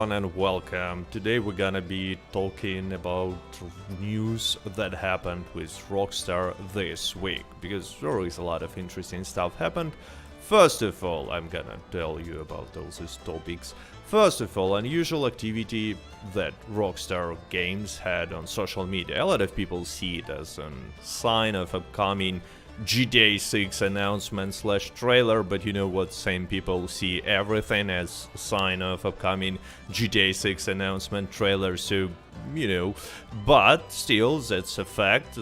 And welcome. Today we're gonna be talking about news that happened with Rockstar this week, because there is a lot of interesting stuff happened. First of all, I'm gonna tell you about all these topics. First of all, unusual activity that Rockstar Games had on social media. A lot of people see it as a sign of upcoming GTA 6 announcement / trailer, but you know what, same people see everything as a sign of upcoming GTA 6 announcement trailer, so, you know, but still, that's a fact.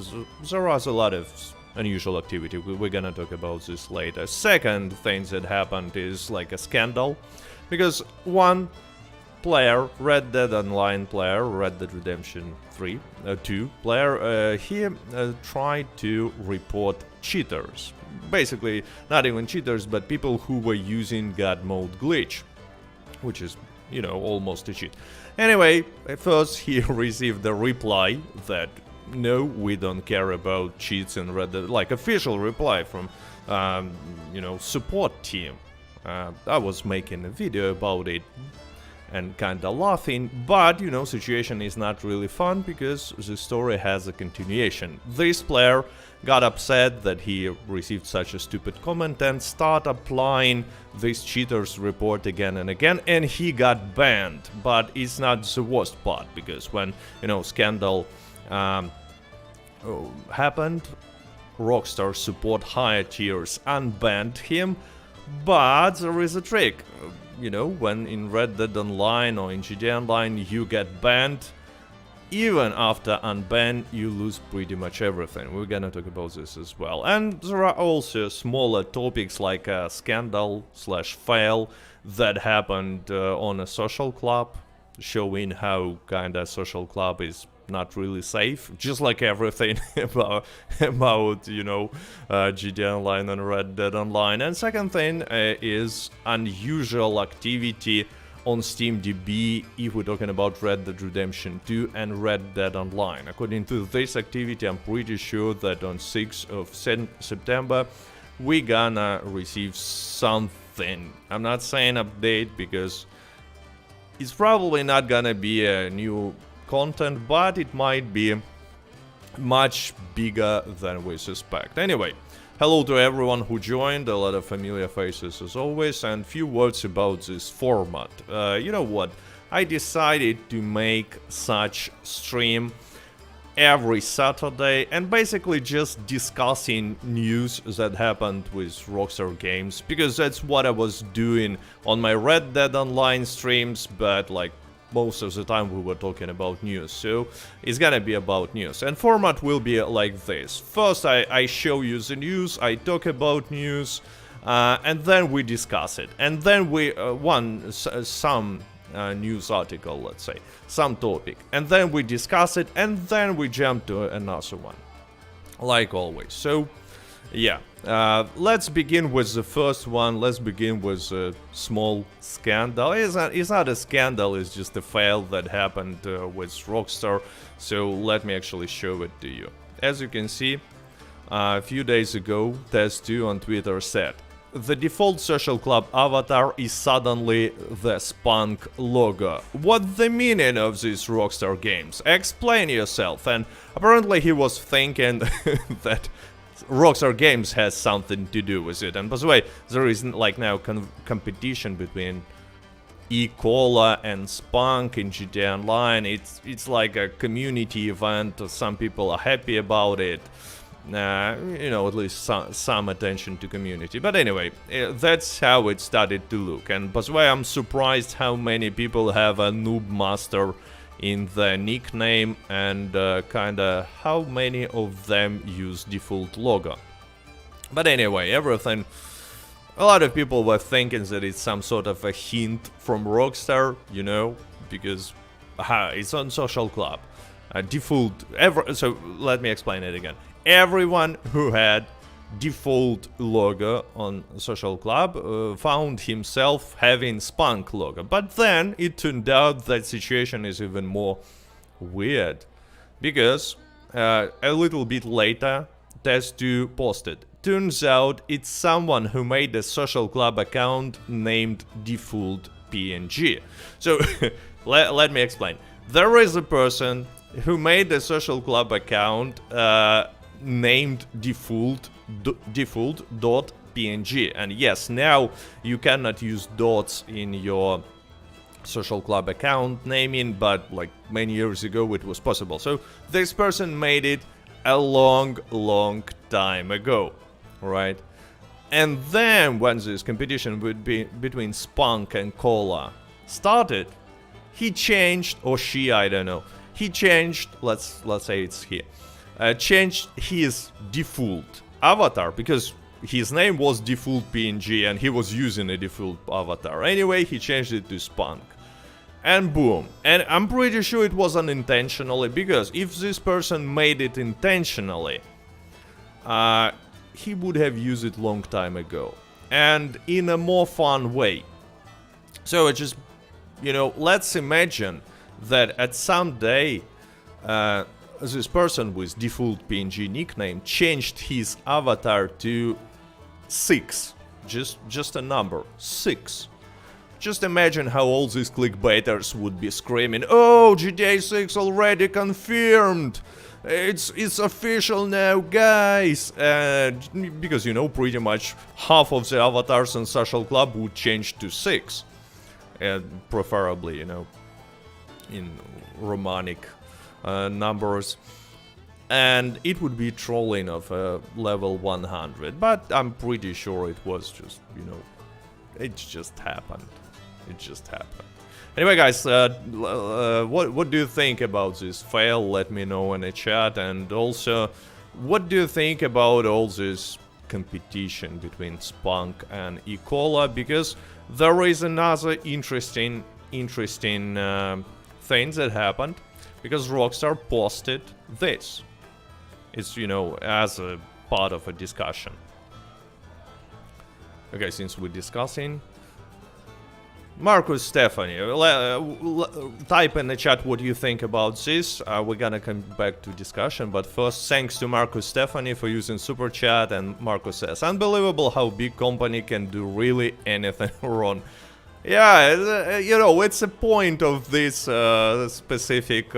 There was a lot of unusual activity. We're gonna talk about this later. Second thing that happened is like a scandal, because one player, Red Dead Online player, Red Dead Redemption 2 player, he tried to report cheaters. Basically, not even cheaters, but people who were using God mode glitch, which is, you know, almost a cheat. Anyway, at first he received a reply that, no, we don't care about cheats in Red Dead, like official reply from, you know, support team. I was making a video about it and kinda laughing, but, you know, situation is not really fun because the story has a continuation. This player got upset that he received such a stupid comment and start applying this cheaters report again and again, and he got banned. But it's not the worst part, because when, you know, scandal happened, Rockstar support higher tiers unbanned him, but there is a trick. You know, when in Red Dead Online or in GTA Online you get banned, even after unban, you lose pretty much everything. We're gonna talk about this as well. And there are also smaller topics like a scandal / fail that happened on a social club, showing how kinda social club is not really safe, just like everything about you know, GTA Online and Red Dead Online. And second thing is unusual activity on SteamDB if we're talking about Red Dead Redemption 2 and Red Dead Online. According to this activity, I'm pretty sure that on 6th of September we gonna receive something. I'm not saying update because it's probably not gonna be a new content, but it might be much bigger than we suspect. Anyway, hello to everyone who joined, a lot of familiar faces as always, and few words about this format. You know what, I decided to make such stream every Saturday and basically just discussing news that happened with Rockstar Games, because that's what I was doing on my Red Dead Online streams, but like most of the time we were talking about news, so it's gonna be about news. And format will be like this. First I show you the news, I talk about news, and then we discuss it. And then we, some news article, let's say, some topic. And then we discuss it, and then we jump to another one. Like always. So, yeah. Let's begin with the first one. Let's begin with a small scandal. It's not a scandal, it's just a fail that happened with Rockstar. So let me actually show it to you. As you can see, a few days ago, Test2 on Twitter said, the default social club avatar is suddenly the Spunk logo. What the meaning of this Rockstar Games? Explain yourself. And apparently he was thinking that Rockstar Games has something to do with it. And by the way, there is like now competition between E-Cola and Spunk in GTA Online. It's like a community event. Some people are happy about it. You know, at least some attention to community. But anyway, that's how it started to look. And by the way, I'm surprised how many people have a Noob Master in the nickname, and kinda how many of them use default logo. But anyway, everything, a lot of people were thinking that it's some sort of a hint from Rockstar, you know, because it's on social club. So let me explain it again. Everyone who had default logo on social club found himself having Spunk logo. But then it turned out that situation is even more weird, because a little bit later Test2 posted, turns out it's someone who made a social club account named default PNG. So Let me explain. There is a person who made a social club account named default.png, and yes, now you cannot use dots in your social club account naming, but like many years ago it was possible. So this person made it a long time ago, right? And then when this competition would be between Spunk and Cola started, he changed, or she, I don't know, he changed, let's say it's here, changed his default avatar, because his name was default PNG and he was using a default avatar. Anyway, he changed it to Spunk. And boom. And I'm pretty sure it was unintentionally, because if this person made it intentionally, he would have used it long time ago. And in a more fun way. So it just, you know, let's imagine that at some day, this person with default PNG nickname changed his avatar to 6. Just a number, 6. Just imagine how all these clickbaiters would be screaming, "Oh, GTA 6 already confirmed! It's official now, guys!" Because, you know, pretty much half of the avatars in Social Club would change to 6. Preferably, you know, in Romanic numbers. And it would be trolling of level 100. But I'm pretty sure it was just, you know, it just happened. It just happened. Anyway, guys, what do you think about this fail? Let me know in the chat. And also, what do you think about all this competition between Spunk and Ecola? Because there is another interesting thing that happened. Because Rockstar posted this. It's, you know, as a part of a discussion. Okay, since we're discussing, Marcus Stephanie, type in the chat what you think about this. We're gonna come back to discussion, but first, thanks to Marcus Stephanie for using Super Chat. And Marcus says, "Unbelievable how big company can do really anything wrong." Yeah, you know, it's a point of this specific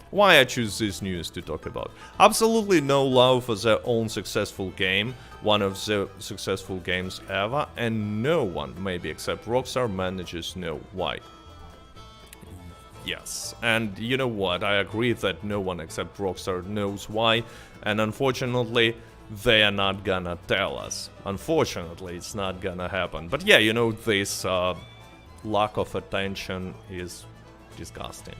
why I choose this news to talk about. Absolutely no love for their own successful game, one of the successful games ever, and no one, maybe except Rockstar, manages know why. Yes, and you know what, I agree that no one except Rockstar knows why, and unfortunately, they are not gonna tell us. Unfortunately, it's not gonna happen. But yeah, you know, this lack of attention is disgusting.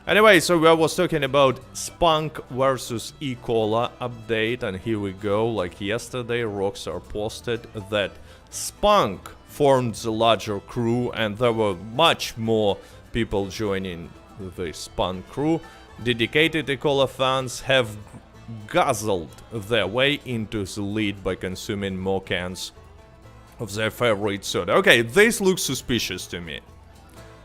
Anyway, so I was talking about Spunk versus Ecola update, and here we go. Like yesterday, Rockstar posted that Spunk formed the larger crew, and there were much more people joining the Spunk crew. Dedicated Ecola fans have guzzled their way into the lead by consuming more cans of their favorite soda. Okay, this looks suspicious to me.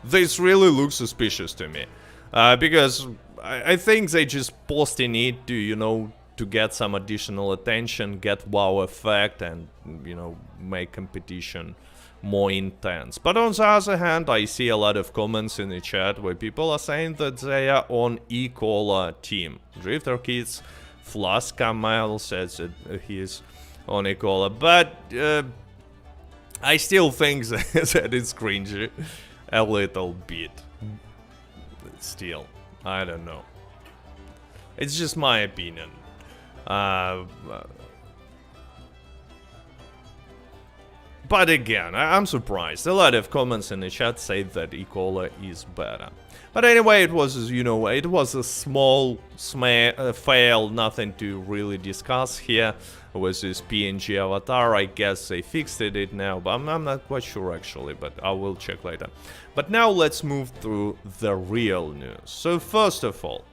This really looks suspicious to me. Because I think they just posting it to, you know, to get some additional attention, get wow effect, and, you know, make competition more intense. But on the other hand, I see a lot of comments in the chat where people are saying that they are on Ecola team. Drifter Kids, Flask Kamal says that he is on Ecola, but I still think that it's cringy a little bit. Still, I don't know. It's just my opinion. But again, I'm surprised. A lot of comments in the chat say that Ecola is better. But anyway, it was, you know, it was a small fail, nothing to really discuss here. With this PNG avatar, I guess they fixed it now, but I'm not quite sure actually, but I will check later. But now let's move through the real news. So first of all,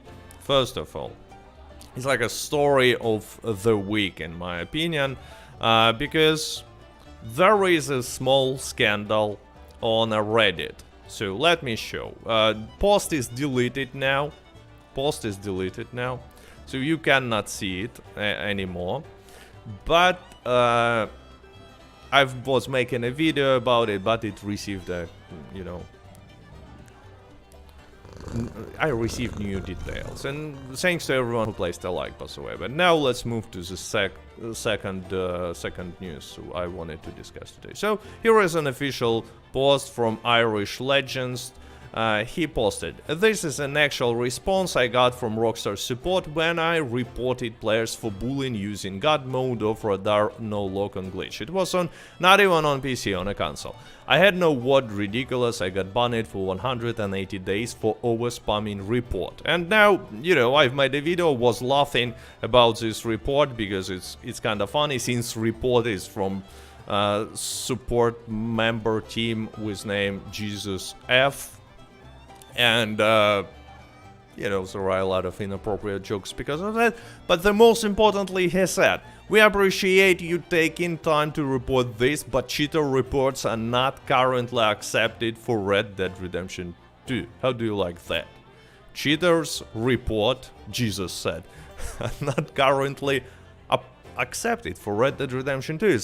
it's like a story of the week in my opinion, because there is a small scandal on a Reddit. So let me show. Post is deleted now. So you cannot see it anymore. But I was making a video about it, but it received a, you know, I received new details, and thanks to everyone who placed a like, by the way. But now let's move to the second news I wanted to discuss today. So here is an official post from Irish Legends. He posted, "This is an actual response I got from Rockstar support when I reported players for bullying using God mode of radar no lock on glitch. It was not even on PC, on a console. I had no word ridiculous, I got banned for 180 days for over spamming report. And now, you know, I've made a video, was laughing about this report because it's kind of funny since report is from support member team with name Jesus F. And, you know, there are a lot of inappropriate jokes because of that. But the most importantly, he said, we appreciate you taking time to report this, but cheater reports are not currently accepted for Red Dead Redemption 2. How do you like that? Cheaters report, Jesus said, are not currently accepted for Red Dead Redemption 2.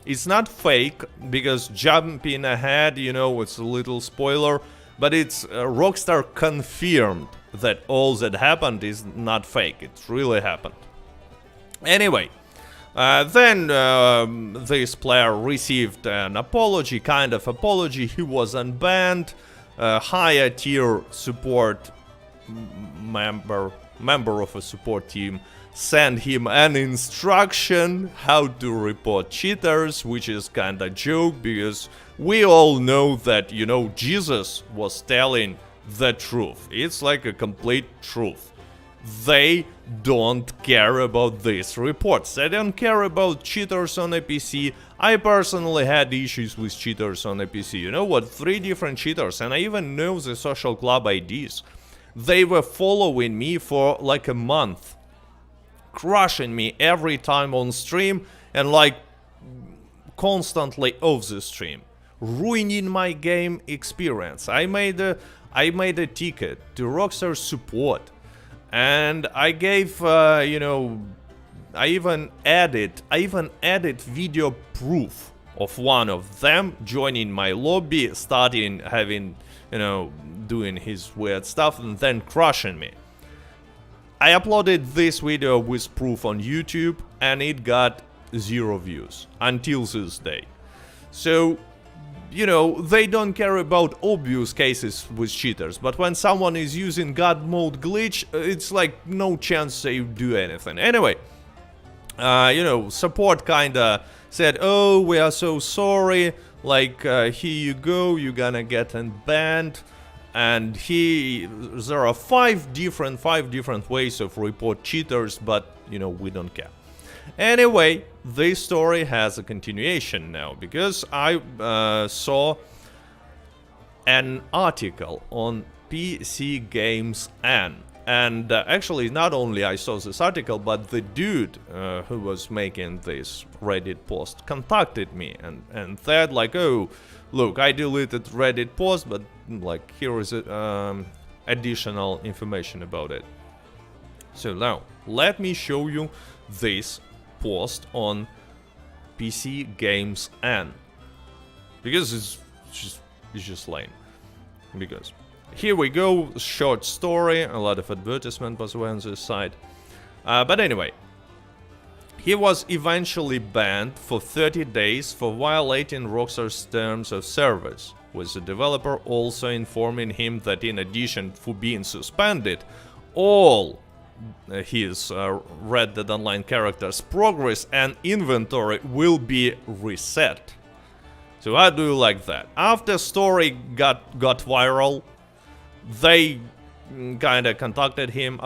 It's not fake, because jumping ahead, you know, it's a little spoiler. But it's Rockstar confirmed that all that happened is not fake. It really happened. Anyway, then this player received an apology, kind of apology. He was unbanned. Higher tier support member of a support team sent him an instruction how to report cheaters, which is kind of joke because we all know that, you know, Jesus was telling the truth. It's like a complete truth. They don't care about these reports. They don't care about cheaters on a PC. I personally had issues with cheaters on a PC. You know what? 3 different cheaters, and I even know the social club IDs. They were following me for like a month, crushing me every time on stream and like constantly off the stream, ruining my game experience. I made a ticket to Rockstar support, and I gave you know, I even added video proof of one of them joining my lobby, starting having, you know, doing his weird stuff and then crushing me. I uploaded this video with proof on YouTube and it got 0 views until this day. So, you know, they don't care about obvious cases with cheaters, but when someone is using God mode glitch, it's like no chance they do anything. Anyway, you know, support kinda said, oh, we are so sorry, like, here you go, you're gonna get unbanned. And there are 5 different ways of report cheaters, but, you know, we don't care. Anyway, this story has a continuation now, because I saw an article on PC Games N. And actually, not only I saw this article, but the dude who was making this Reddit post contacted me and said like, oh, look, I deleted Reddit post, but like here is additional information about it. So now, let me show you this post on PC Games N, because it's just lame. Because here we go, short story, a lot of advertisement by the way on this side. But anyway, he was eventually banned for 30 days for violating Rockstar's terms of service, with the developer also informing him that in addition to being suspended, all his Red Dead Online characters' progress and inventory will be reset. So how do you like that? After story got viral, they kinda contacted him,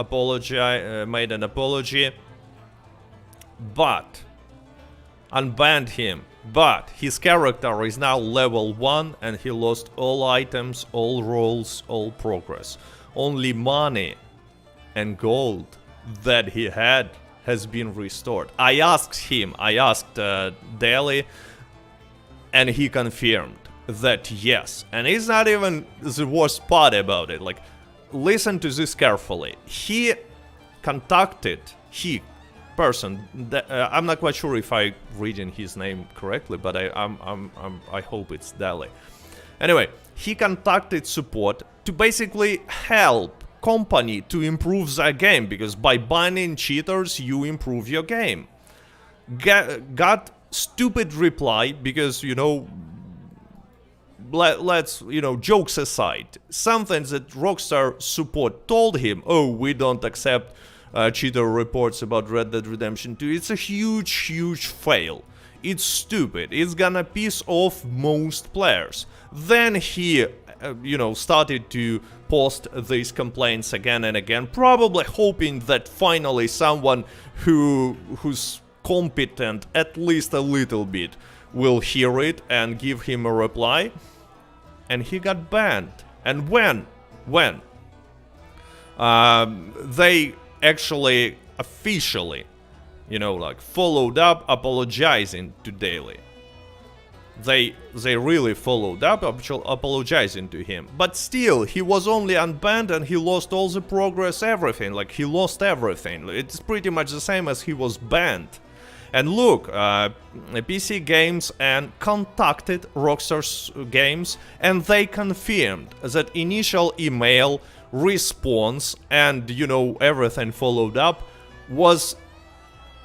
made an apology, but unbanned him. But his character is now level 1 and he lost all items, all roles, all progress. Only money and gold that he had has been restored. I asked Daily, and he confirmed that yes. And it's not even the worst part about it. Like, listen to this carefully. I'm not quite sure if I'm reading his name correctly, but I hope it's Daly. Anyway, he contacted support to basically help company to improve their game, because by banning cheaters you improve your game. Got stupid reply because, you know, let's, you know, jokes aside, something that Rockstar support told him, oh, we don't accept cheater reports about Red Dead Redemption 2. It's a huge fail. It's stupid. It's gonna piss off most players. Then he, you know, started to post these complaints again and again, probably hoping that finally someone who's competent at least a little bit will hear it and give him a reply. And he got banned. And when they actually officially, you know, like followed up apologizing to Daly. They really followed up apologizing to him. But still, he was only unbanned and he lost all the progress, everything. Like, he lost everything. It's pretty much the same as he was banned. And look, PC Games and contacted Rockstar Games, and they confirmed that initial email response and, you know, everything followed up was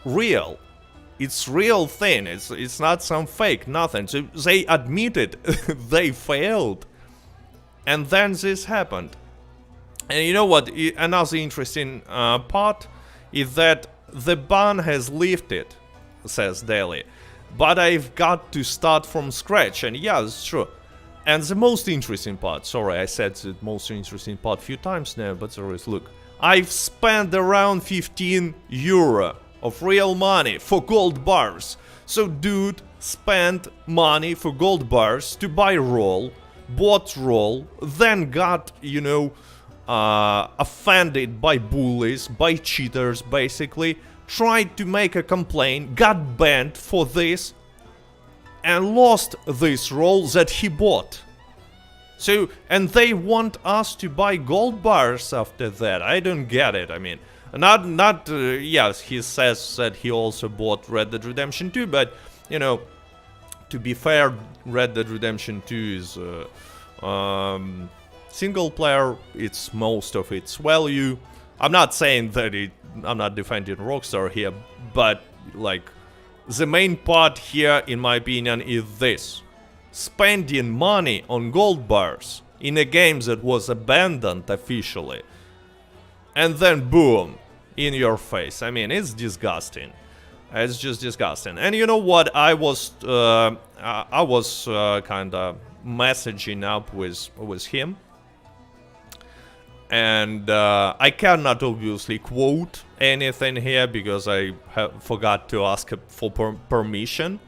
real. It's real thing. It's not some fake, nothing. So they admitted they failed. And then this happened. And you know what? Another interesting part is that the ban has lifted, says Daly, but I've got to start from scratch. And yeah, it's true. And the most interesting part, sorry, I said the most interesting part a few times now, but there is, look, I've spent around 15 euro of real money for gold bars. So dude spent money for gold bars to buy roll, bought roll, then got, you know, offended by bullies, by cheaters basically, tried to make a complaint, got banned for this, and lost this roll that he bought. So, and they want us to buy gold bars after that. I don't get it. I mean, yes, he says that he also bought Red Dead Redemption 2, but, you know, to be fair, Red Dead Redemption 2 is single player. It's most of its value. I'm not saying that I'm not defending Rockstar here, but, like, the main part here, in my opinion, is this. Spending money on gold bars in a game that was abandoned officially. And then boom, in your face. I mean, it's disgusting. It's just disgusting. And you know what? I was kind of messaging up with him. And I cannot obviously quote anything here because I forgot to ask for permission.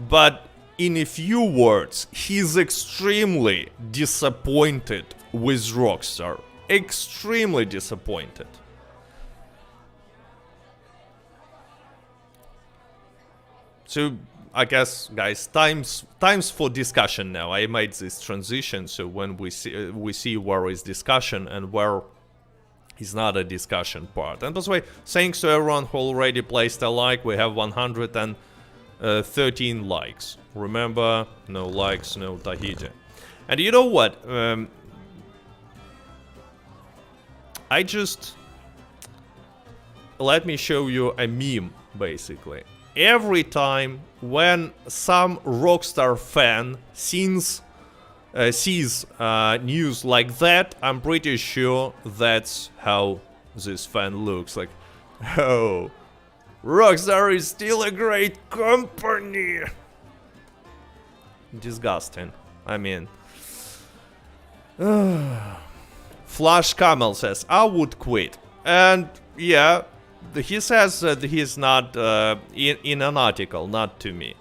But in a few words, he's extremely disappointed with Rockstar. Extremely disappointed. So I guess, guys, times for discussion now. I made this transition, so when we see where is discussion and where is not a discussion part. And by the way, thanks to everyone who already placed a like. We have 113 likes. Remember, no likes, no Tahiti. And you know what? Let me show you a meme, basically. Every time when some Rockstar fan sees news like that, I'm pretty sure that's how this fan looks. Like, oh, Rockstar is still a great company. Disgusting. I mean, Flash Camel says, I would quit. And yeah, he says that he's not, in an article, not to me.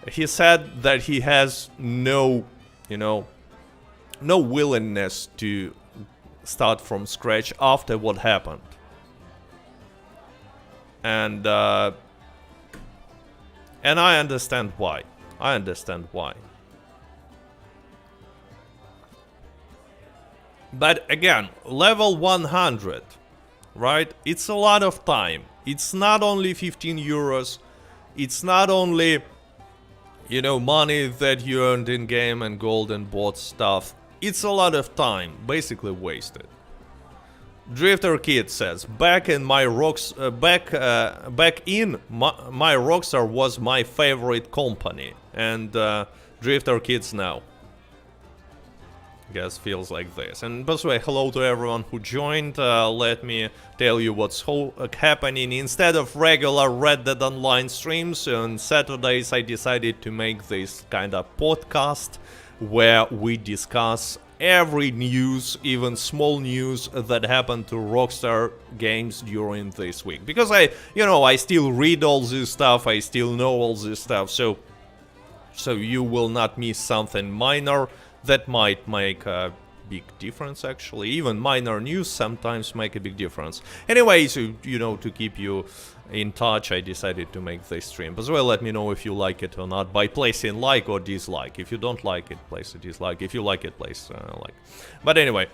He said that he has no, you know, no willingness to start from scratch after what happened. And I understand why. I understand why. But again, level 100, right? It's a lot of time. It's not only 15 euros. It's not only, you know, money that you earned in game and gold and bought stuff. It's a lot of time, basically wasted. Drifter Kid says, back in my my Rockstar was my favorite company, and Drifter Kids now. Guess feels like this. And by the way, hello to everyone who joined. Let me tell you what's happening. Instead of regular Red Dead Online streams on Saturdays, I decided to make this kind of podcast where we discuss every news, even small news that happened to Rockstar Games during this week. Because I still read all this stuff, I still know all this stuff, so you will not miss something minor that might make a big difference, actually. Even minor news sometimes make a big difference. Anyway, so, to keep you in touch, I decided to make this stream. As well, let me know if you like it or not by placing like or dislike. If you don't like it, place a dislike. If you like it, place like. But anyway,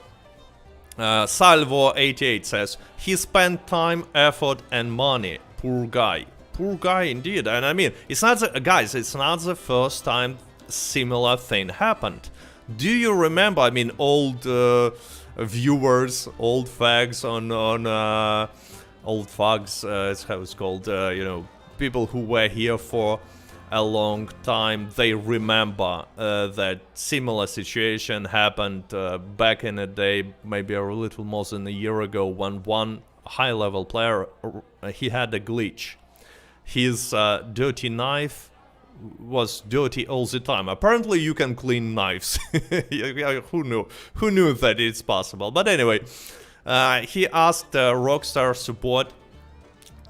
Salvo88 says, he spent time, effort, and money. Poor guy. Poor guy indeed. And I mean, it's not the first time similar thing happened. Do you remember, I mean, old viewers, old fags on old fags, it's how it's called, people who were here for a long time, they remember that similar situation happened back in the day, maybe a little more than a year ago, when one high-level player, he had a glitch. His dirty knife was dirty all the time. Apparently you can clean knives. Who knew that it's possible? But anyway, he asked Rockstar support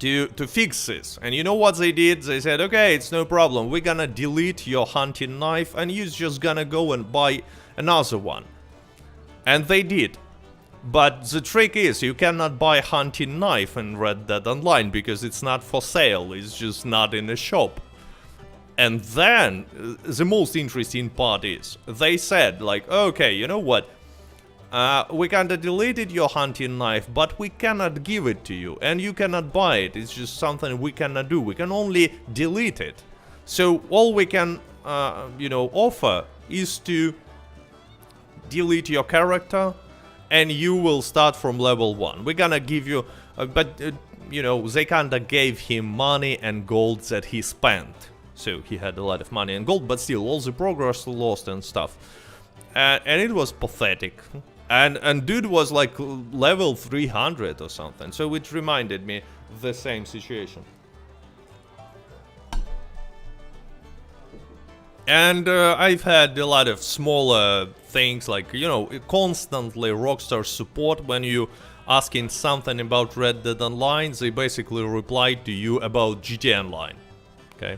to fix this. And you know what they did? They said, okay, it's no problem. We're gonna delete your hunting knife and you're just gonna go and buy another one. And they did. But the trick is, you cannot buy a hunting knife in Red Dead Online because it's not for sale. It's just not in the shop. And then, the most interesting part is, they said, like, okay, you know what? We kinda deleted your hunting knife, but we cannot give it to you. And you cannot buy it. It's just something we cannot do. We can only delete it. So, all we can, offer is to delete your character, and you will start from level 1. We're gonna give you... they kinda gave him money and gold that he spent. So he had a lot of money and gold, but still, all the progress lost and stuff. And it was pathetic. And dude was like level 300 or something. So it reminded me the same situation. And I've had a lot of smaller things, like, constantly Rockstar support when you asking something about Red Dead Online, they basically reply to you about GTA Online. Okay?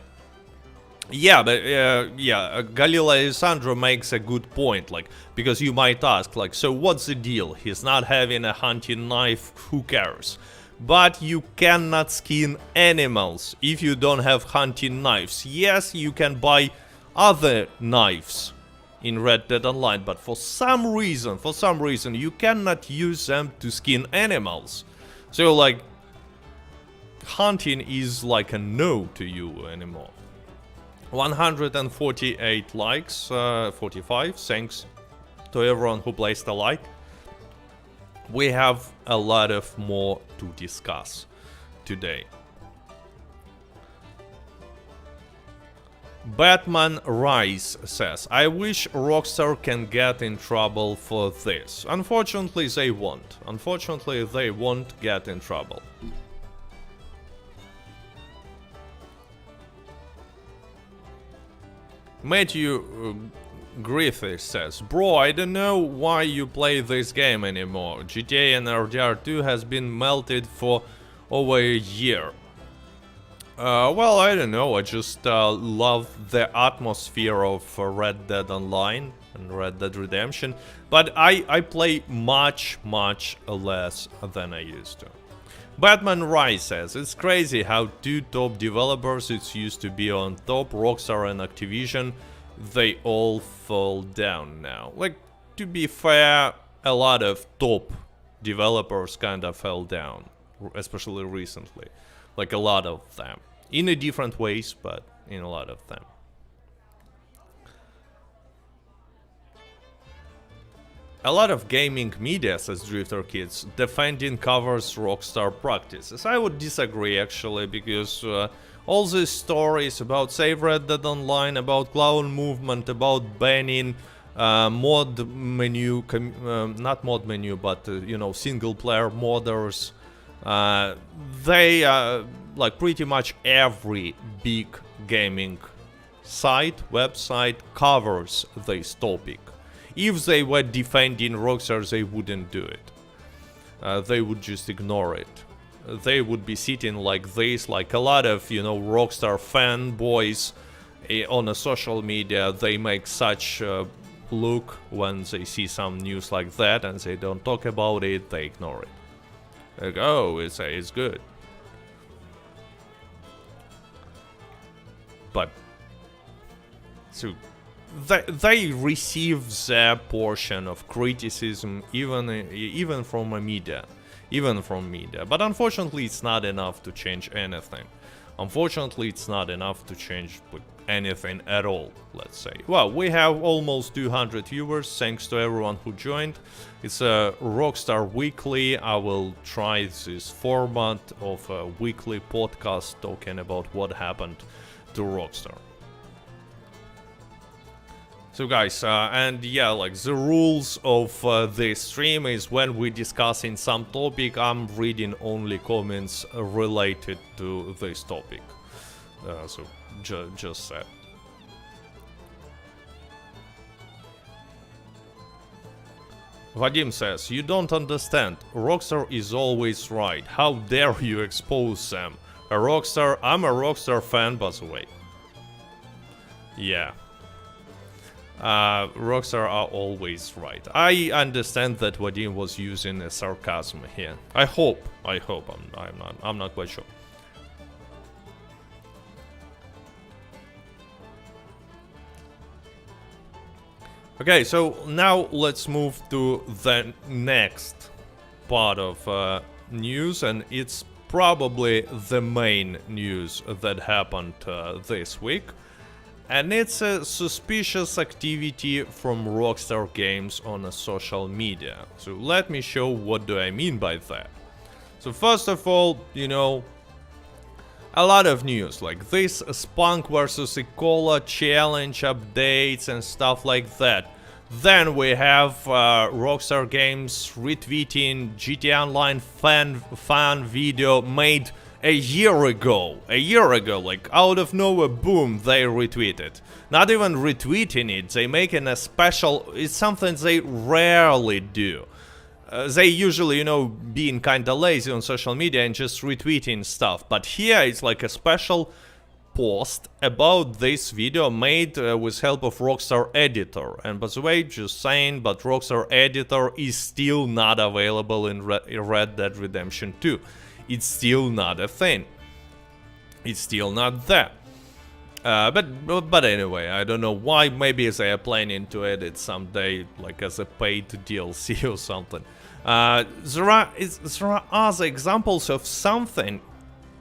Yeah, but Galila Alessandro makes a good point, like, because you might ask, like, so what's the deal? He's not having a hunting knife, who cares? But you cannot skin animals if you don't have hunting knives. Yes, you can buy other knives in Red Dead Online, but for some reason, you cannot use them to skin animals. So, like, hunting is like a no to you anymore. 148 likes, 45, thanks to everyone who placed a like. We have a lot of more to discuss today. Batman Rise says, I wish Rockstar can get in trouble for this. Unfortunately, they won't. Unfortunately, they won't get in trouble. Matthew Griffith says, bro, I don't know why you play this game anymore. GTA and RDR2 has been melted for over a year. Well, I don't know, I just love the atmosphere of Red Dead Online and Red Dead Redemption, but I play much less than I used to. Batman Rise says, it's crazy how two top developers it used to be on top, Rockstar and Activision, they all fall down now. Like, to be fair, a lot of top developers kinda fell down, especially recently. Like, a lot of them. In a different ways, but in a lot of them. a lot of gaming media, says Drifter Kids, defending covers Rockstar practices. I would disagree actually, because all these stories about Save Red Dead Online, about clown movement, about banning mod menu, not mod menu, but you know, single player modders, they like pretty much every big gaming site, website covers this topic. If they were defending Rockstar, they wouldn't do it. They would just ignore it. They would be sitting like this, like a lot of, you know, Rockstar fanboys on a social media. They make such look when they see some news like that, and they don't talk about it, they ignore it. Like, oh, it's good. But so they receive their portion of criticism, even from a media, but unfortunately it's not enough to change anything. Unfortunately it's not enough to change anything at all, let's say. Well, we have almost 200 viewers, thanks to everyone who joined. It's a Rockstar Weekly. I will try this format of a weekly podcast talking about what happened to Rockstar. So guys, and yeah, like the rules of this stream is when we discussing some topic, I'm reading only comments related to this topic. So just that. Vadim says, you don't understand. Rockstar is always right. How dare you expose them? I'm a Rockstar fan, by the way. Yeah. Rockstar are always right. I understand that Vadim was using a sarcasm here. I hope. I'm not quite sure. Okay, so now let's move to the next part of news, and it's probably the main news that happened this week. And it's a suspicious activity from Rockstar Games on social media. So let me show what do I mean by that. So first of all, you know, a lot of news like this Spunk vs. Ikola challenge updates and stuff like that. Then we have Rockstar Games retweeting GTA Online fan video made a year ago, like out of nowhere, boom, they retweeted. Not even retweeting it, they making a special, it's something they rarely do. They usually, you know, being kinda lazy on social media and just retweeting stuff. But here it's like a special post about this video made with help of Rockstar Editor. And by the way, just saying, but Rockstar Editor is still not available in Red Dead Redemption 2. It's still not a thing. It's still not there. But anyway, I don't know why. Maybe they are planning to edit someday, like as a paid DLC or something. There are other examples of something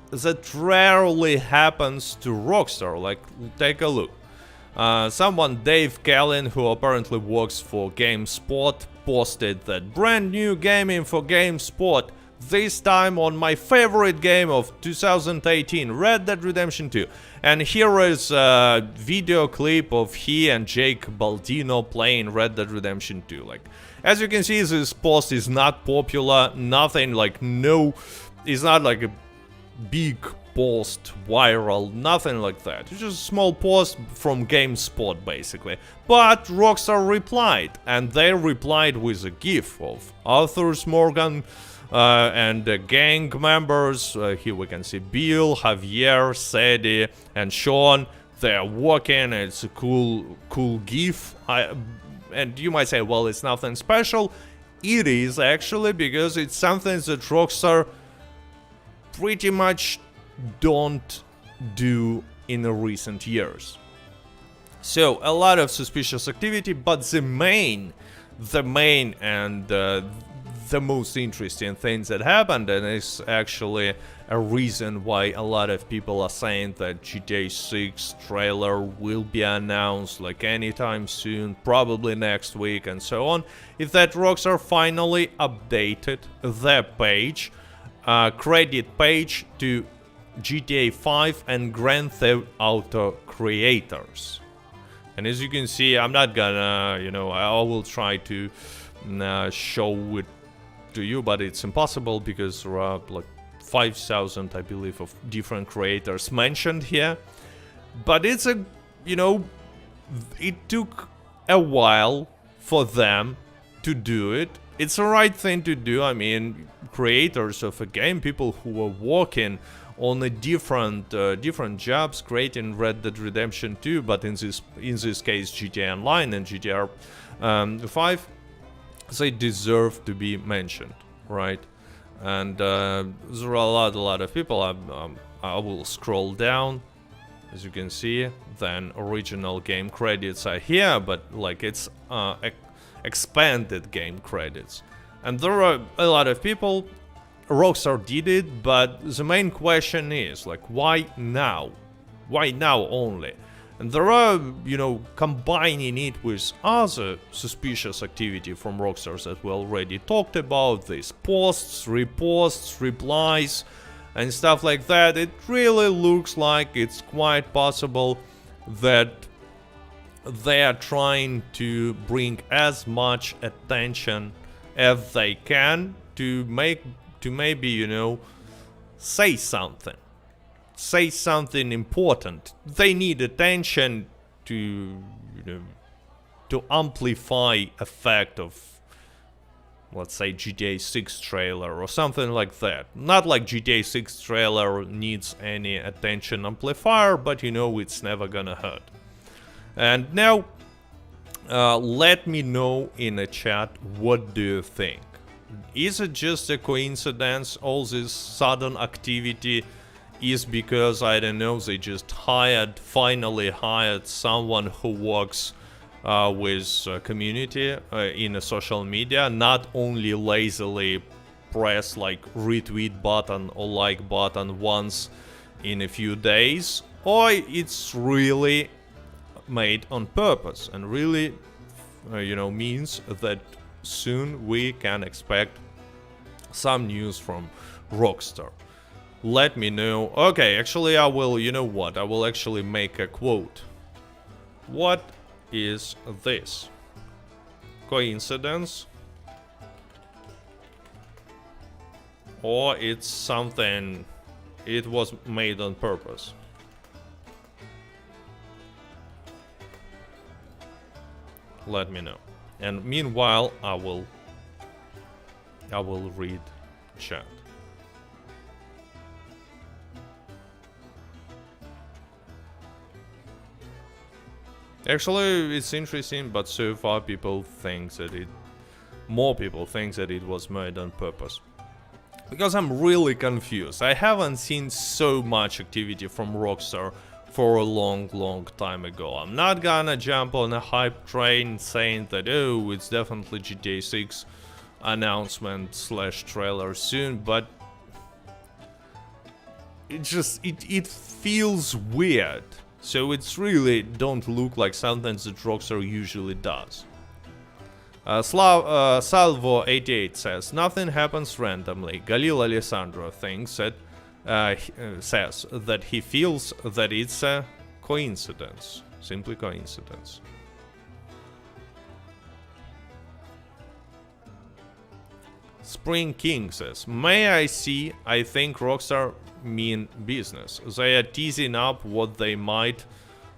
that rarely happens to Rockstar. Like, take a look. Someone, Dave Callen, who apparently works for GameSpot, posted that brand new gaming for GameSpot. This time on my favorite game of 2018, Red Dead Redemption 2. And here is a video clip of he and Jake Baldino playing Red Dead Redemption 2. Like, as you can see, this post is not popular, nothing like, it's not like a big post, viral, nothing like that. It's just a small post from GameSpot, basically. But Rockstar replied, and they replied with a gif of Arthur Morgan, and the gang members. Here we can see Bill, Javier, Sadie, and Sean. They're walking. It's a cool gif. And you might say, well, it's nothing special. It is actually, because it's something that Rockstar pretty much don't do in the recent years. So a lot of suspicious activity, but the main and the most interesting things that happened, and it's actually a reason why a lot of people are saying that GTA 6 trailer will be announced like anytime soon, probably next week and so on, is that Rockstar finally updated their page, credit page, to GTA 5 and Grand Theft Auto creators. And as you can see, I'm not gonna, I will try to show it to you, but it's impossible because there are like 5,000, I believe, of different creators mentioned here. But it's it took a while for them to do it. It's the right thing to do. I mean, creators of a game, people who are working on a different jobs, creating Red Dead Redemption 2, but in this case GTA Online and GTA 5, they deserve to be mentioned, right? And there are a lot of people. I will scroll down, as you can see. Then original game credits are here, but like it's expanded game credits, and there are a lot of people. Rockstar did it, but the main question is like, why now? Why now only? And there are, combining it with other suspicious activity from Rockstar that we already talked about, these posts, reposts, replies, and stuff like that. It really looks like it's quite possible that they are trying to bring as much attention as they can to maybe, say something. Say something important. They need attention to, to amplify effect of, let's say, GTA 6 trailer or something like that. Not like GTA 6 trailer needs any attention amplifier, but it's never gonna hurt. And now, let me know in the chat, what do you think? Is it just a coincidence, all this sudden activity is because, I don't know, they just finally hired someone who works with community in a social media, not only lazily press like retweet button or like button once in a few days, or it's really made on purpose and really, means that soon we can expect some news from Rockstar. Let me know. Okay, actually I will, I will actually make a quote. What is this? Coincidence? Or it's something, it was made on purpose? Let me know. And meanwhile, I will read chat. Actually, it's interesting, but so far more people think that it was made on purpose. Because I'm really confused. I haven't seen so much activity from Rockstar for a long time ago. I'm not gonna jump on a hype train saying that, oh, it's definitely GTA 6 announcement / trailer soon, but it feels weird. So it's really don't look like something that Rockstar usually does. Salvo88 says, nothing happens randomly. Galil Alessandro thinks that says that he feels that it's a coincidence, simply coincidence. Spring King says, may I see, I think Rockstar mean business. They are teasing up what they might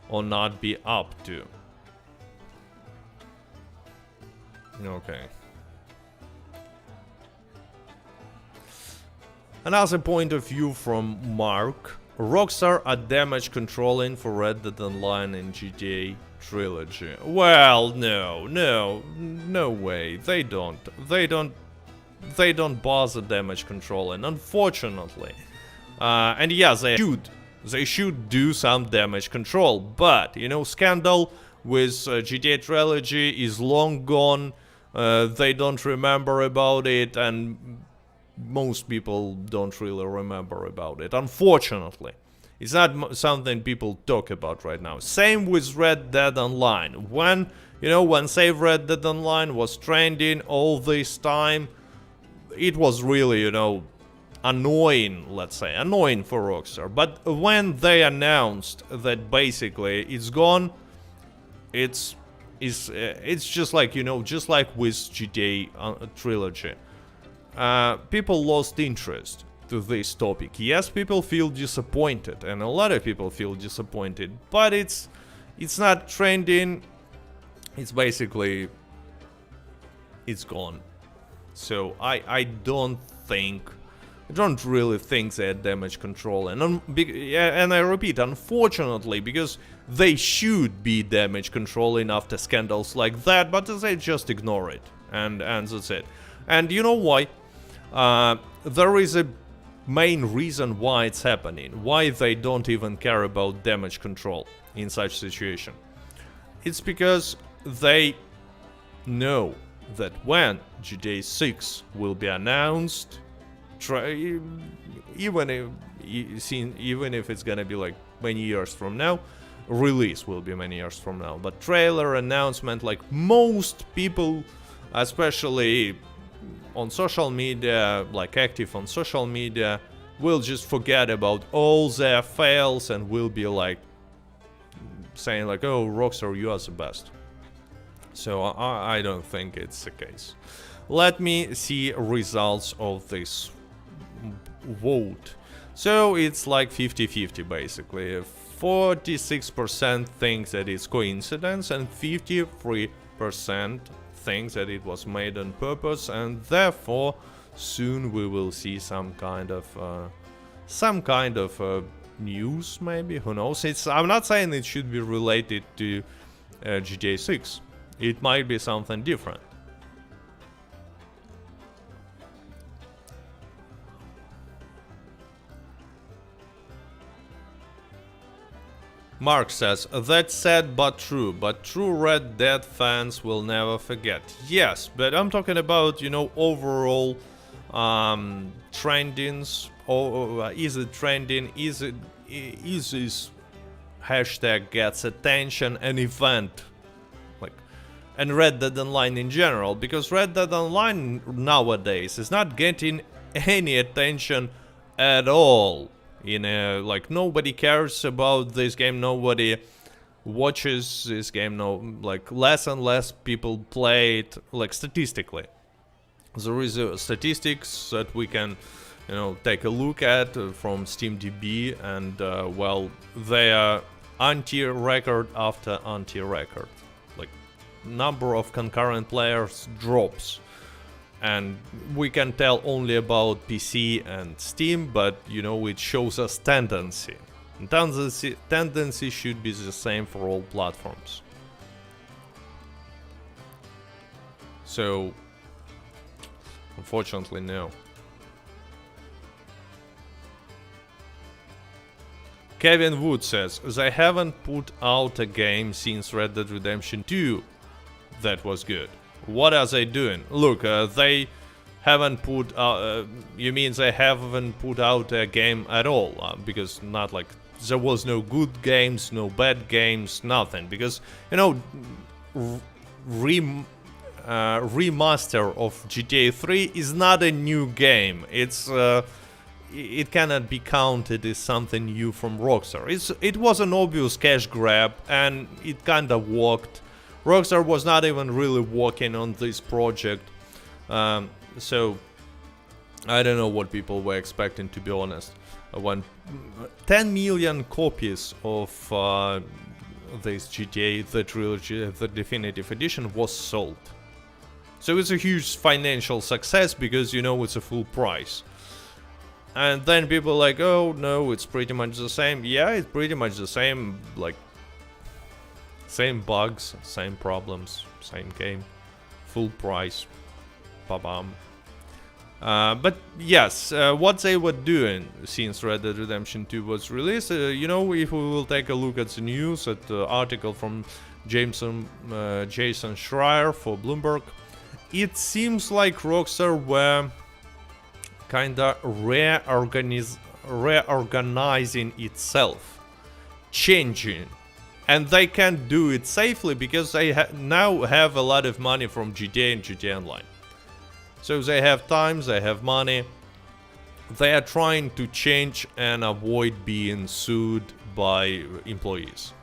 or not be up to. Okay. Another point of view from Mark. Rockstar are damage controlling for Red Dead Online and GTA Trilogy. Well, no way. They don't bother damage controlling, unfortunately. And yeah, they should do some damage control, but scandal with GTA Trilogy is long gone. They don't remember about it, and most people don't really remember about it, unfortunately. It's not something people talk about right now. Same with Red Dead Online. When, when Save Red Dead Online was trending all this time, it was really, annoying, let's say, annoying for Rockstar. But when they announced that basically it's gone, it's just like, just like with GTA trilogy. People lost interest to this topic. Yes, people feel disappointed, and a lot of people feel disappointed, but it's not trending. It's basically, it's gone. So I don't really think that damage control, and I repeat, unfortunately, because they should be damage controlling after scandals like that, but they just ignore it, and that's it. And you know why? There is a main reason why it's happening, why they don't even care about damage control in such situation. It's because they know that when GTA 6 will be announced, even if it's gonna be like many years from now, release will be many years from now, but trailer announcement, like most people, especially on social media, like active on social media, will just forget about all their fails and will be like saying like, oh, Rockstar, you are the best. So I don't think it's the case. Let me see results of this vote. So it's like 50-50 basically. 46% think that it's coincidence and 53% think that it was made on purpose, and therefore soon we will see some kind of news, maybe, who knows. I'm not saying it should be related to GTA 6. It might be something different. Mark says, that's sad but true Red Dead fans will never forget. Yes, but I'm talking about, overall trendings, or is it trending, is this hashtag gets attention, an event, like, and Red Dead Online in general, because Red Dead Online nowadays is not getting any attention at all. Like, nobody cares about this game, nobody watches this game, like, less and less people play it, like, statistically. There is statistics that we can, take a look at from SteamDB, and, well, they are anti-record after anti-record. Like, number of concurrent players drops. And we can tell only about PC and Steam, but, it shows us tendency. And tendency should be the same for all platforms. So, unfortunately, no. Kevin Wood says, they haven't put out a game since Red Dead Redemption 2 that was good. What are they doing? Look, they haven't put out, you mean they haven't put out a game at all? Because not like, there was no good games, no bad games, nothing. Because, remaster of GTA 3 is not a new game. It cannot be counted as something new from Rockstar. It was an obvious cash grab, and it kinda worked. Rockstar was not even really working on this project, so I don't know what people were expecting, to be honest. When 10 million copies of this GTA, the trilogy, the definitive edition, was sold. So it's a huge financial success because, it's a full price. And then people are like, oh no, it's pretty much the same. Yeah, it's pretty much the same, like, same bugs, same problems, same game, full price, ba-bam. But yes, what they were doing since Red Dead Redemption 2 was released, if we will take a look at the news, at the article from Jason Schreier for Bloomberg, it seems like Rockstar were kinda reorganizing itself, changing. And they can do it safely because they now have a lot of money from GTA and GTA Online. So they have time, they have money. They are trying to change and avoid being sued by employees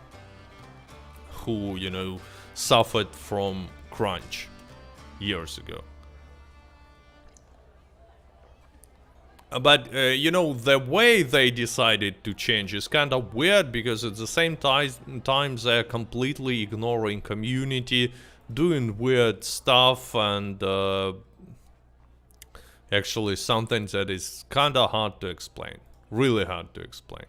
who, you know, suffered from crunch years ago. But, you know, the way they decided to change is kind of weird because at the same time they're completely ignoring community, doing weird stuff, and actually something that is kind of hard to explain. Really hard to explain.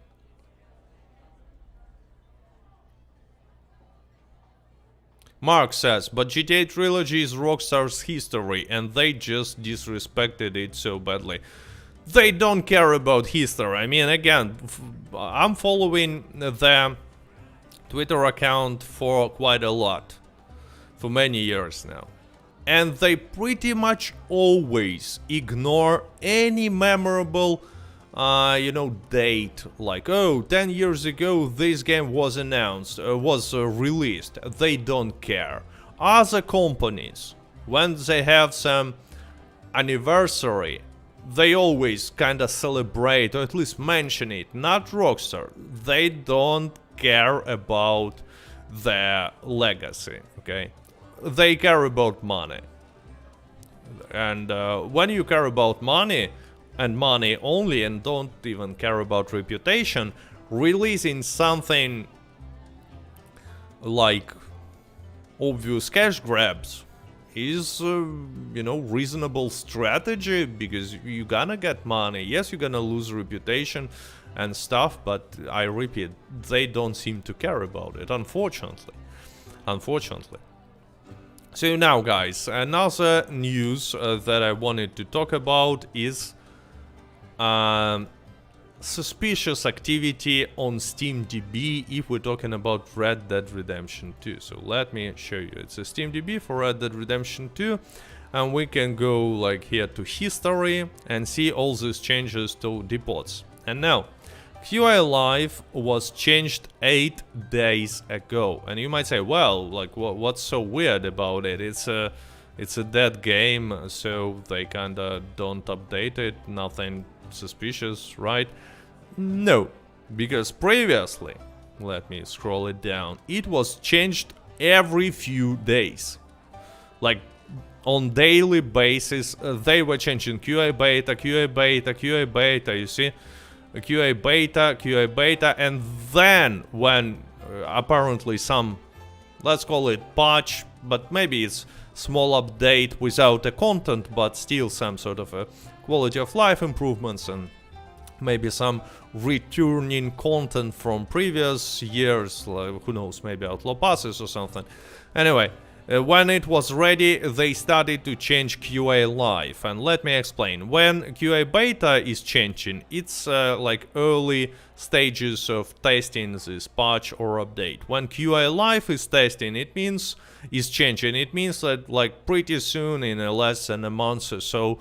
Mark says, but GTA Trilogy is Rockstar's history and they just disrespected it so badly. They don't care about history. I mean, again, I'm following the Twitter account for quite a lot, for many years now. And they pretty much always ignore any memorable, you know, date. Like, oh, 10 years ago this game was announced, was released. They don't care. Other companies, when they have some anniversary, they always kinda celebrate, or at least mention it. Not Rockstar. They don't care about their legacy, okay? They care about money. And when you care about money, and money only, and don't even care about reputation, releasing something like obvious cash grabs is, you know, reasonable strategy, because you're gonna get money. Yes, you're gonna lose reputation and stuff, but I repeat, they don't seem to care about it, unfortunately. Unfortunately. So now, guys, another news that I wanted to talk about is suspicious activity on SteamDB if we're talking about Red Dead Redemption 2. So let me show you. It's a SteamDB for Red Dead Redemption 2, and we can go like here to history and see all these changes to depots. And now, QA Live was changed 8 days ago, and you might say, well, like what's so weird about it? It's a dead game, so they kinda don't update it, nothing suspicious, right? No, because previously, let me scroll it down, it was changed every few days. Like on daily basis, they were changing QA beta, QA beta, QA beta, you see? QA beta, and then when apparently some, let's call it patch, but maybe it's small update without a content, but still some sort of a quality of life improvements and maybe some returning content from previous years, like, who knows, maybe outlaw passes or something. Anyway, when it was ready, they started to change QA Live, and let me explain. When QA Beta is changing, it's like early stages of testing this patch or update. When QA Live is testing, it means is changing. It means that like pretty soon, in less than a month or so,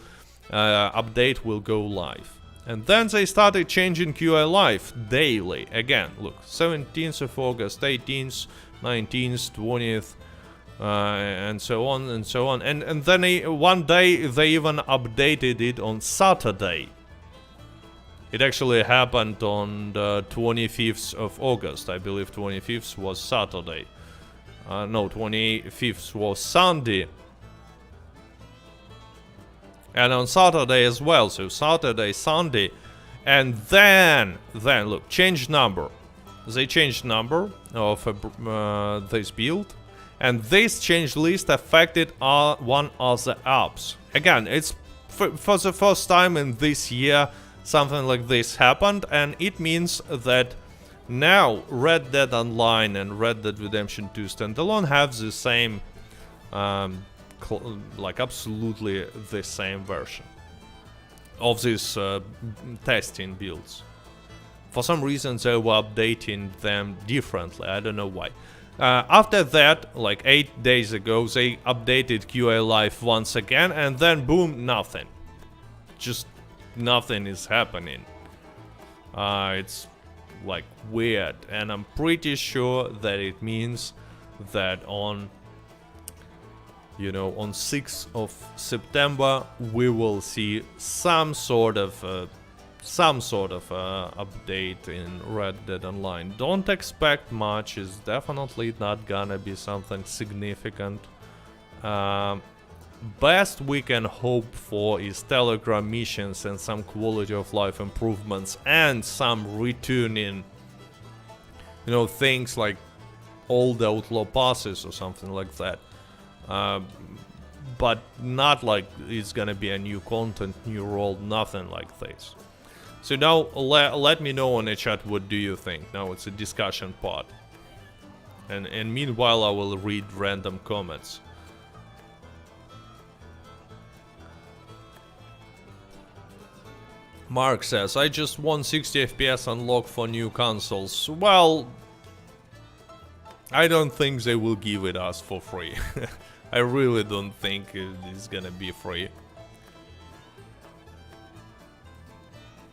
update will go live. And then they started changing QA Live daily. Again, look, 17th of August, 18th, 19th, 20th, and so on and so on. And then one day they even updated it on Saturday. It actually happened on the 25th of August. I believe 25th was Saturday. No, 25th was Sunday. And on Saturday as well, so Saturday, Sunday, and then look, change number. They changed number of this build, and this change list affected one other apps. Again, it's for the first time in this year something like this happened, and it means that now Red Dead Online and Red Dead Redemption 2 standalone have the same like absolutely the same version of these testing builds. For some reason they were updating them differently, I don't know why. After that, like 8 days ago, they updated QA Live once again, and then boom, nothing. Just nothing is happening. It's like weird, and I'm pretty sure that it means that on, you know, on 6th of September we will see some sort of update in Red Dead Online. Don't expect much. It's definitely not gonna be something significant. Best we can hope for is Telegram missions and some quality of life improvements and some returning, you know, things like old outlaw passes or something like that. But not like it's gonna be a new content, new role, nothing like this. So now let me know on the chat what do you think. Now it's a discussion part. And meanwhile I will read random comments. Mark says, I just want 60 FPS unlock for new consoles. Well, I don't think they will give it us for free. I really don't think it's gonna be free.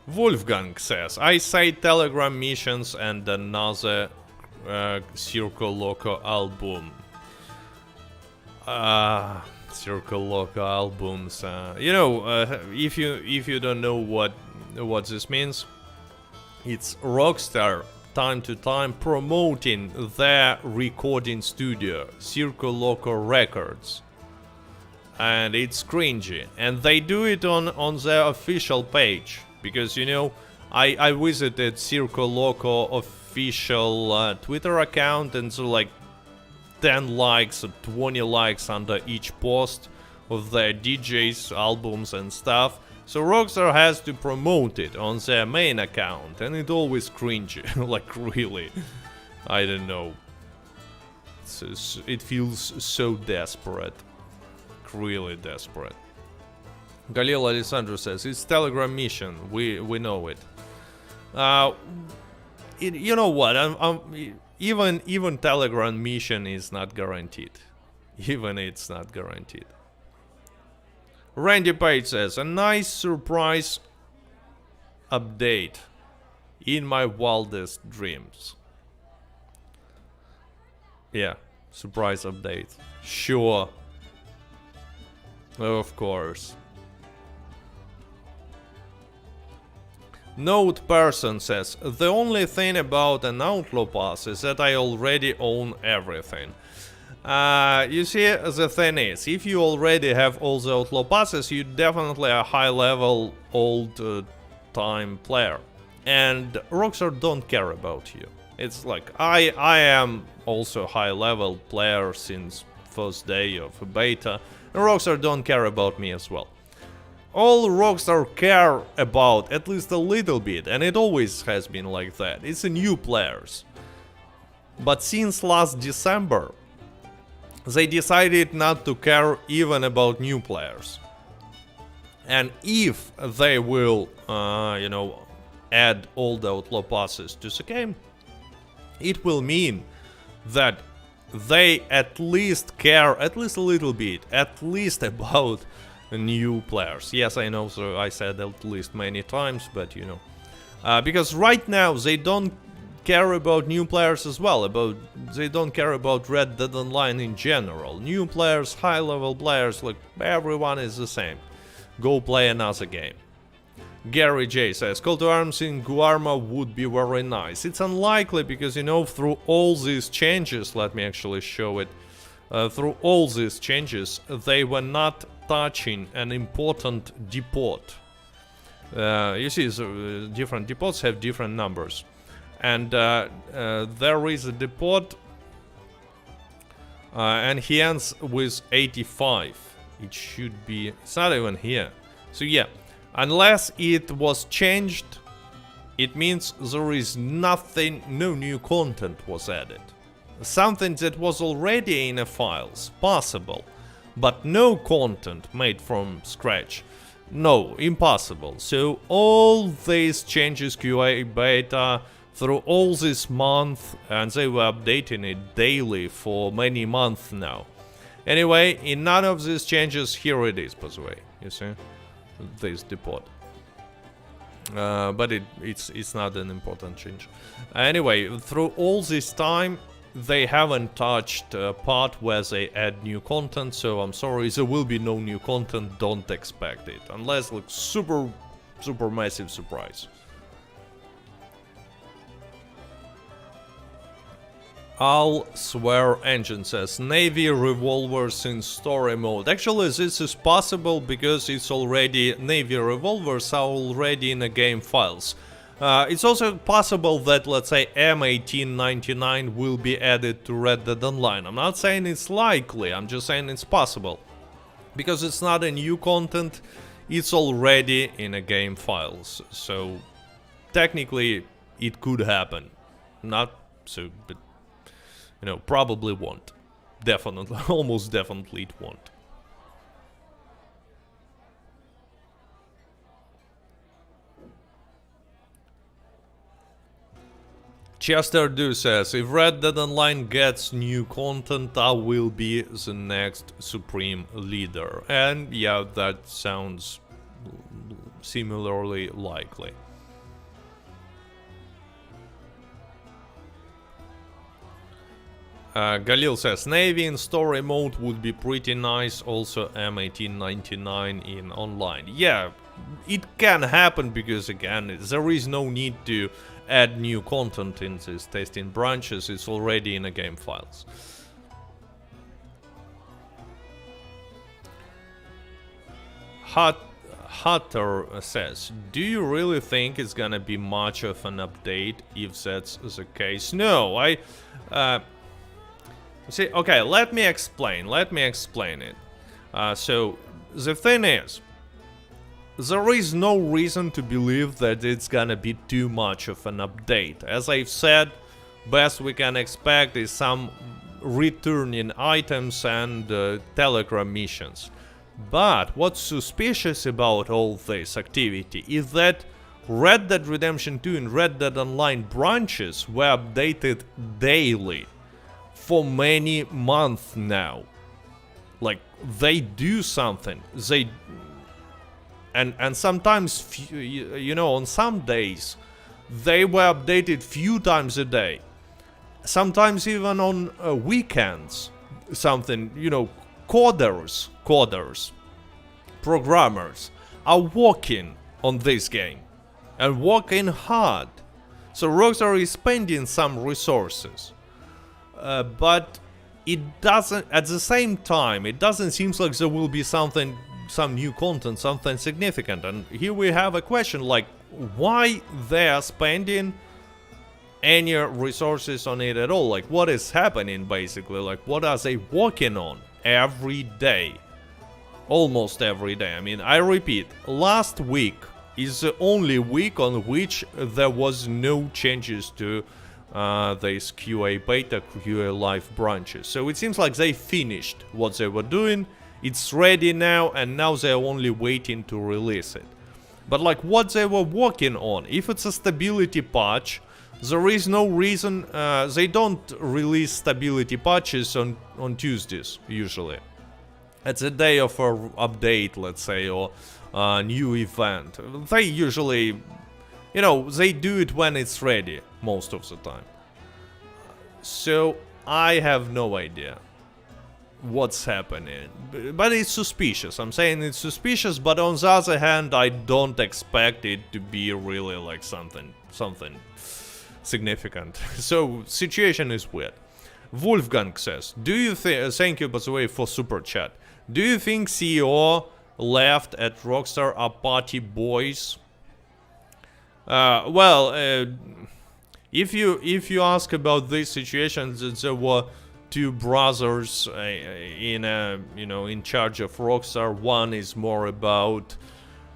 Wolfgang says, I say Telegram missions and another Circle Loco album. Circle Loco albums. You know, if you don't know what this means, it's Rockstar time to time promoting their recording studio, Circle Loco Records. And it's cringy. And they do it on their official page. Because, you know, I visited Circle Loco official Twitter account, and so like 10 likes or 20 likes under each post of their DJs, albums and stuff. So Rockstar has to promote it on their main account, and it always cringy. Like really, I don't know. It feels so desperate. Really desperate. Galil Alessandro says, it's Telegram mission, we know it. You know what, even Telegram mission is not guaranteed. Even it's not guaranteed. Randy Page says, a nice surprise update in my wildest dreams. Yeah, surprise update. Sure. Of course. Note Person says, the only thing about an Outlaw Pass is that I already own everything. You see, the thing is, if you already have all the Outlaw Passes, you're definitely a high-level, old-time player. And Rockstar don't care about you. It's like, I am also a high-level player since first day of beta, and Rockstar don't care about me as well. All Rockstar care about, at least a little bit, and it always has been like that, it's the new players. But since last December, they decided not to care even about new players. And if they will, you know, add all the Outlaw Passes to the game, it will mean that they at least care, at least a little bit, at least about new players. Yes, I know, so I said at least many times, but you know. Because right now they don't care about new players as well, they don't care about Red Dead Online in general. New players, high-level players, like everyone is the same. Go play another game. Gary J says, Call to Arms in Guarma would be very nice. It's unlikely because, you know, through all these changes, let me actually show it, through all these changes, they were not touching an important depot. You see, so, different depots have different numbers. And there is a depot, and he ends with 85. It should be, it's not even here. So yeah, unless it was changed, it means there is nothing, no new content was added. Something that was already in the files, possible, but no content made from scratch. No, impossible. So all these changes, QA, beta, through all this month, and they were updating it daily for many months now. Anyway, in none of these changes, here it is, by the way, you see, this depot. But it's not an important change. Anyway, through all this time, they haven't touched a part where they add new content, so I'm sorry, there will be no new content, don't expect it, unless like super massive surprise. I'll swear engine says Navy revolvers in story mode. Actually, this is possible because it's already Navy revolvers are already in the game files. It's also possible that, let's say, M1899 will be added to Red Dead Online. I'm not saying it's likely, I'm just saying it's possible. Because it's not a new content, it's already in a game files. So, technically, it could happen. Not so, but, you know, probably won't. Definitely, almost definitely it won't. Chester Do says, if Red Dead Online gets new content, I will be the next Supreme Leader. And yeah, that sounds similarly likely. Galil says, Navy in story mode would be pretty nice, also M1899 in online. Yeah, it can happen because, again, there is no need to add new content in these testing branches, it's already in the game files. Hutter says, do you really think it's gonna be much of an update if that's the case? No, see, okay, let me explain it. So, the thing is, there is no reason to believe that it's gonna be too much of an update. As I've said, best we can expect is some returning items and telegram missions. But what's suspicious about all this activity is that Red Dead Redemption 2 and Red Dead Online branches were updated daily for many months now. Like, they do something. They... And sometimes, you know, on some days, they were updated few times a day. Sometimes even on weekends. Something, you know, coders, programmers are working on this game. And working hard. So Rockstar is spending some resources. But it doesn't, at the same time, it doesn't seem like there will be some new content, something significant. And here we have a question like, why they are spending any resources on it at all? Like, what is happening basically? Like, what are they working on every day? Almost every day. I mean, I repeat, last week is the only week on which there was no changes to these QA beta, QA live branches. So it seems like they finished what they were doing. It's ready now, and now they're only waiting to release it. But like what they were working on, if it's a stability patch, there is no reason, they don't release stability patches on Tuesdays, usually. It's a day of an update, let's say, or a new event. They usually, you know, they do it when it's ready, most of the time. So, I have no idea what's happening, but it's suspicious. I'm saying it's suspicious, but on the other hand, I don't expect it to be really like something significant. So situation is weird. Wolfgang says, do you think, thank you by the way for super chat, do you think CEO left at Rockstar are party boys? If you ask about this situation, there were two brothers in charge of Rockstar. One is more about,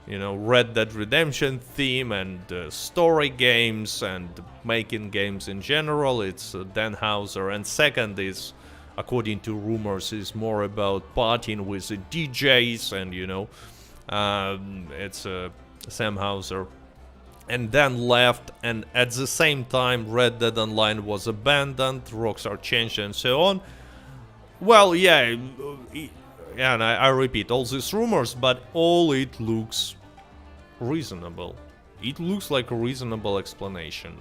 you know, Red Dead Redemption theme and story games and making games in general. It's Dan Houser. And second is, according to rumors, is more about partying with the DJs and, you know, it's Sam Houser. and then left, and at the same time Red Dead Online was abandoned, Rockstar changed and so on. Well, yeah, and I repeat all these rumors, but all it looks reasonable. It looks like a reasonable explanation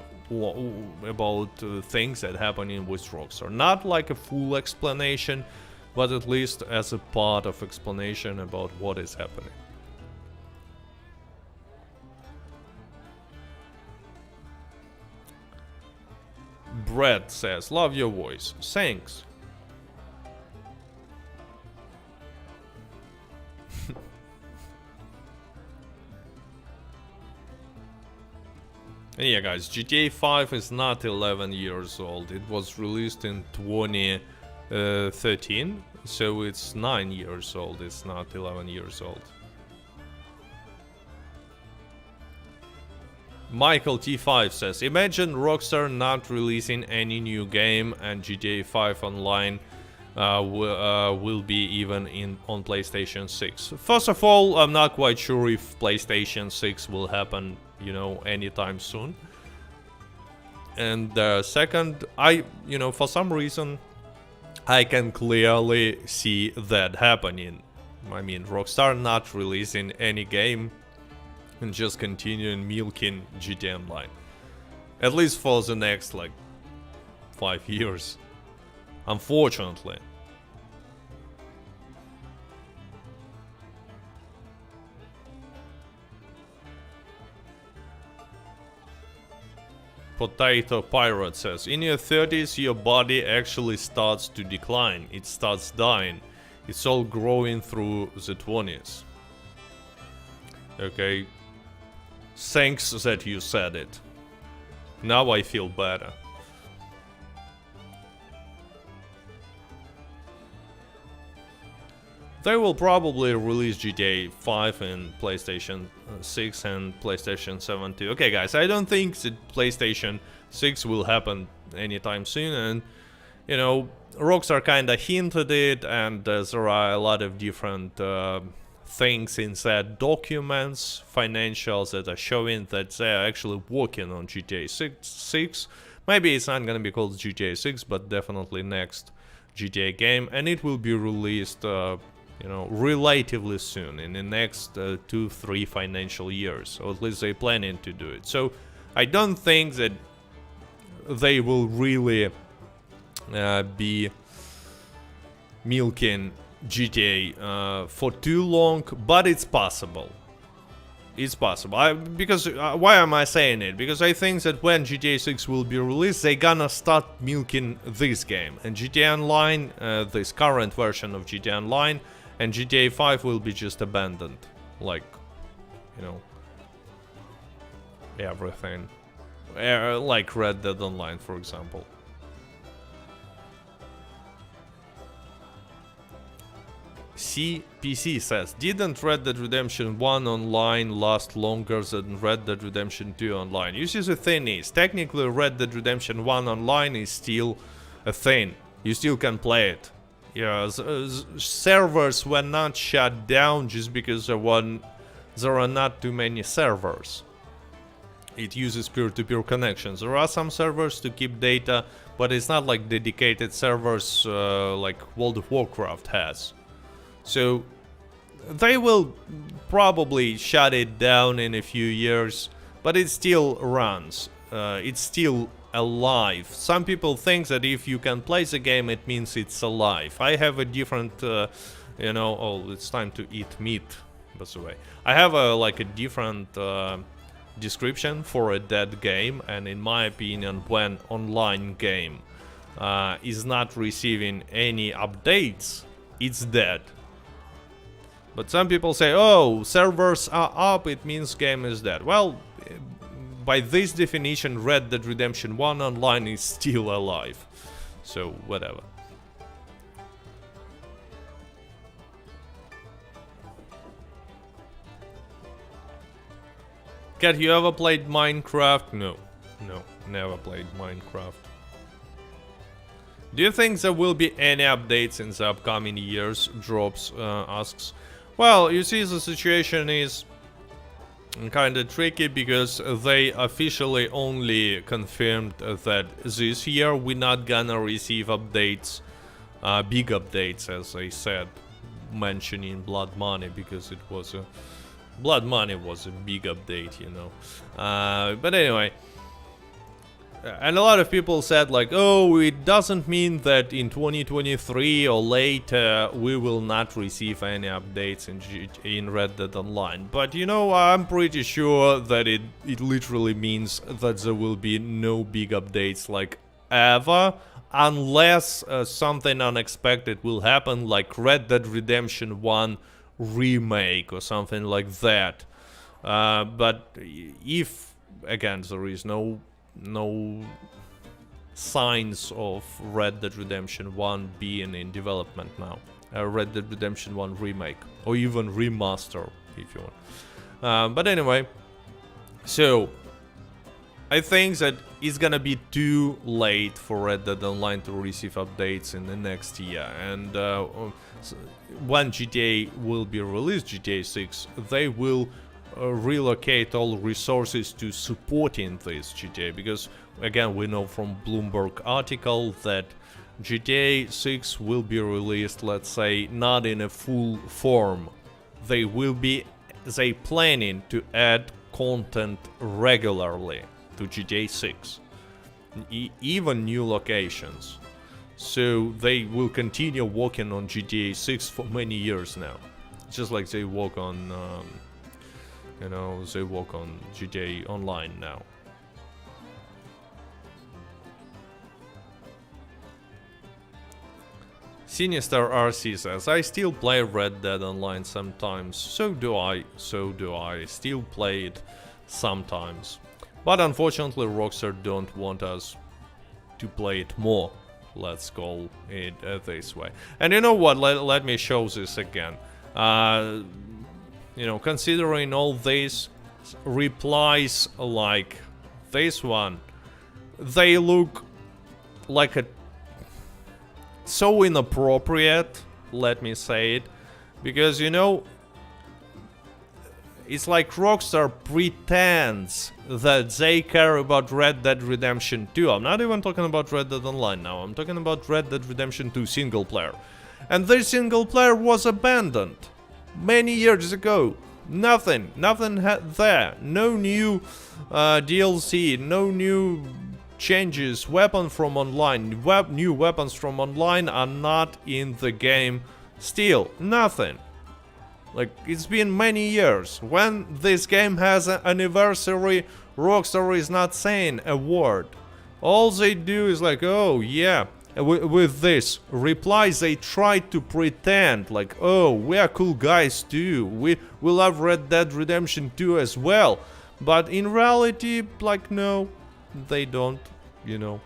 about things that happening with Rockstar. Not like a full explanation, but at least as a part of explanation about what is happening. Brett says, love your voice. Thanks. And yeah, guys, GTA 5 is not 11 years old. It was released in 2013, so it's 9 years old. It's not 11 years old. Michael T5 says, imagine Rockstar not releasing any new game and GTA 5 Online will be even on PlayStation 6. First of all, I'm not quite sure if PlayStation 6 will happen, you know, anytime soon. And second, for some reason, I can clearly see that happening. I mean, Rockstar not releasing any game and just continuing milking GTA Online. At least for the next, 5 years. Unfortunately. Potato Pirate says, in your 30s your body actually starts to decline. It starts dying. It's all growing through the 20s. Okay. Thanks that you said it. Now I feel better. They will probably release GTA 5 in PlayStation 6 and PlayStation 7 too. Okay, guys, I don't think that PlayStation 6 will happen anytime soon, and you know, Rockstar kinda hinted it, and there are a lot of different things inside documents, financials that are showing that they are actually working on GTA 6. Maybe it's not gonna be called GTA 6, but definitely next GTA game, and it will be released relatively soon, in the next 2-3 financial years, or at least they're planning to do it. So I don't think that they will really be milking GTA for too long, but it's possible. It's possible. Why am I saying it? Because I think that when GTA 6 will be released, they're gonna start milking this game. And GTA Online, this current version of GTA Online, and GTA 5 will be just abandoned. Everything. Like Red Dead Online, for example. CPC says, didn't Red Dead Redemption 1 Online last longer than Red Dead Redemption 2 Online? You see, the thing is, technically Red Dead Redemption 1 Online is still a thing. You still can play it. Yeah, servers were not shut down just because there are not too many servers. It uses peer-to-peer connections. There are some servers to keep data, but it's not like dedicated servers like World of Warcraft has. So they will probably shut it down in a few years, but it still runs. It's still alive. Some people think that if you can play the game, it means it's alive. I have a different, it's time to eat meat, by the way. I have a different description for a dead game, and in my opinion, when online game is not receiving any updates, it's dead. But some people say, oh, servers are up, it means game is dead. Well, by this definition, Red Dead Redemption 1 Online is still alive. So, whatever. Cat, you ever played Minecraft? No, never played Minecraft. Do you think there will be any updates in the upcoming years? Drops asks. Well, you see, the situation is kind of tricky because they officially only confirmed that this year we're not gonna receive updates, big updates, as I said, mentioning Blood Money, because it was a Blood Money was a big update, you know. But anyway, and a lot of people said like, oh, it doesn't mean that in 2023 or later we will not receive any updates in Red Dead Online. But you know, I'm pretty sure that it literally means that there will be no big updates like ever, unless something unexpected will happen, like Red Dead Redemption 1 remake or something like that. But if, again, there is no signs of Red Dead Redemption 1 being in development now. Red Dead Redemption 1 remake, or even remaster, if you want. But anyway, so I think that it's gonna be too late for Red Dead Online to receive updates in the next year. And when GTA will be released, GTA 6, they will relocate all resources to supporting this GTA, because again, we know from Bloomberg article that GTA 6 will be released, let's say, not in a full form. They planning to add content regularly to GTA 6, even new locations. So they will continue working on GTA 6 for many years now, just like they work on you know, they work on GTA Online now. Sinister RC says, I still play Red Dead Online sometimes. So do I. Still play it sometimes. But unfortunately, Rockstar don't want us to play it more. Let's call it this way. And you know what? Let me show this again. You know, considering all these replies like this one, they look like a so inappropriate, let me say it, because, you know, it's like Rockstar pretends that they care about Red Dead Redemption 2. I'm not even talking about Red Dead Online now, I'm talking about Red Dead Redemption 2 single player. And their single player was abandoned many years ago. Nothing there. No new DLC, no new changes. Weapon from online, new weapons from online are not in the game. Still, nothing. Like, it's been many years. When this game has an anniversary, Rockstar is not saying a word. All they do is like, oh yeah, with this replies they try to pretend like, oh, we are cool guys too, we love Red Dead Redemption 2 as well. But in reality, like, no, they don't, you know.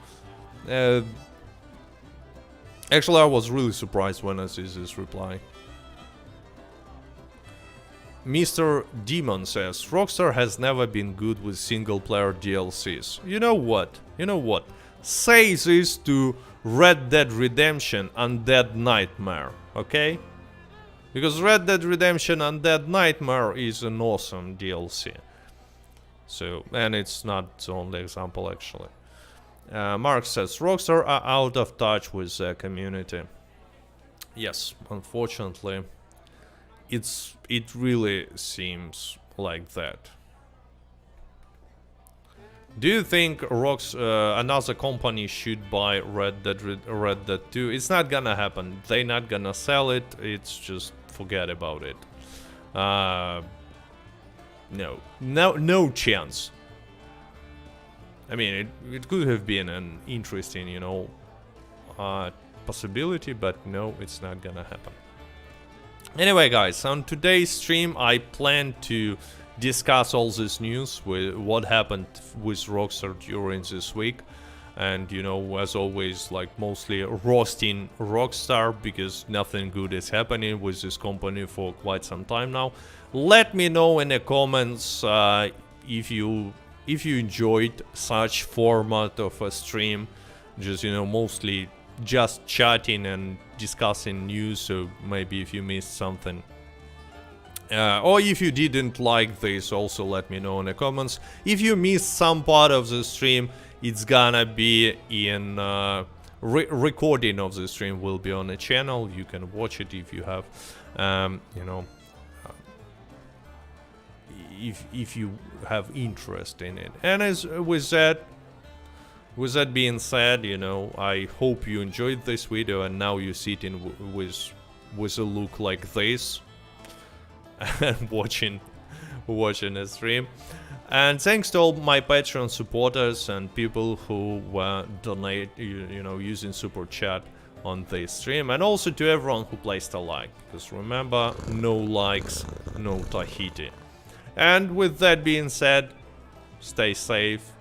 Actually, I was really surprised when I see this reply. Mr. Demon says, Rockstar has never been good with single-player DLCs. You know what? Say this to Red Dead Redemption Undead Nightmare, okay? Because Red Dead Redemption Undead Nightmare is an awesome DLC. So, and it's not the only example, actually. Mark says, Rockstar are out of touch with their community. Yes, unfortunately. It really seems like that. Do you think another company should buy Red Dead 2? It's not gonna happen. They're not gonna sell it. It's just forget about it. No chance. I mean, it could have been an interesting, you know, possibility, but no, it's not gonna happen. Anyway, guys, on today's stream, I plan to discuss all this news with what happened with Rockstar during this week. And, you know, as always, like, mostly roasting Rockstar, because nothing good is happening with this company for quite some time now. Let me know in the comments if you enjoyed such format of a stream, just, you know, mostly just chatting and discussing news. So maybe if you missed something, Or if you didn't like this, also let me know in the comments. If you missed some part of the stream, it's gonna be in recording of the stream will be on the channel. You can watch it if you have, you know, if you have interest in it. And as with that being said, you know, I hope you enjoyed this video, and now you sit in with a look like this and watching the stream. And thanks to all my Patreon supporters and people who donate, you know, using super chat on this stream, and also to everyone who placed a like, because remember, no likes, no Tahiti. And with that being said, stay safe,